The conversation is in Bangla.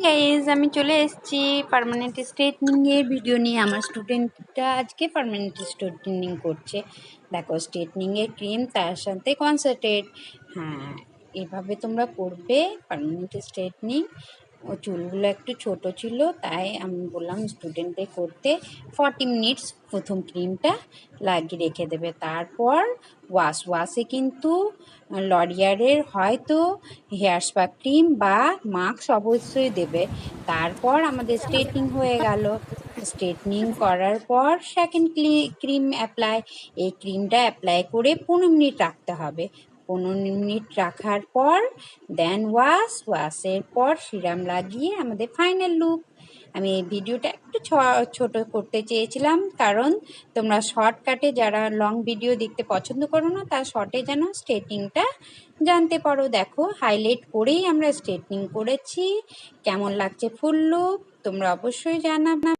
গাইজ, আমি চলে এসেছি পার্মানেন্ট স্ট্রেটনিংয়ের ভিডিও নিয়ে। আমার স্টুডেন্টটা আজকে পার্মানেন্ট স্ট্রেটনিং করছে। দেখো, স্ট্রেটনিংয়ের ক্রিম তার সাথে কনসেন্ট্রেট। হ্যাঁ, এভাবে তোমরা করবে পার্মানেন্ট স্ট্রেটনিং। ও চুলগুলো একটু ছোট ছিল, তাই আমি বললাম স্টুডেন্টদের করতে 40 মিনিটস প্রথম ক্রিমটা লাগিয়ে রেখে দেবে। তারপর ওয়াশে কিন্তু লরিয়ারের হয়তো হেয়ার স্পা ক্রিম বা মাস্ক অবশ্যই দেবে। তারপর আমাদের স্ট্রেটনিং হয়ে গেল। স্ট্রেটনিং করার পর সেকেন্ড ক্রিম অ্যাপ্লাই। এই ক্রিমটা অ্যাপ্লাই করে 15 মিনিট রাখতে হবে। 15 মিনিট রাখার পর দেন ওয়াশের পর সিরাম লাগিয়ে আমাদের ফাইনাল লুক। আমি এই ভিডিওটা একটু ছোট করতে চেয়েছিলাম, কারণ তোমরা শর্টকাটে যারা লং ভিডিও দেখতে পছন্দ করো না, তার শর্টে যেন স্ট্রেটনিংটা জানতে পারো। দেখো, হাইলাইট করেই আমরা স্ট্রেটনিং করেছি। কেমন লাগছে ফুল লুক তোমরা অবশ্যই জানাবে।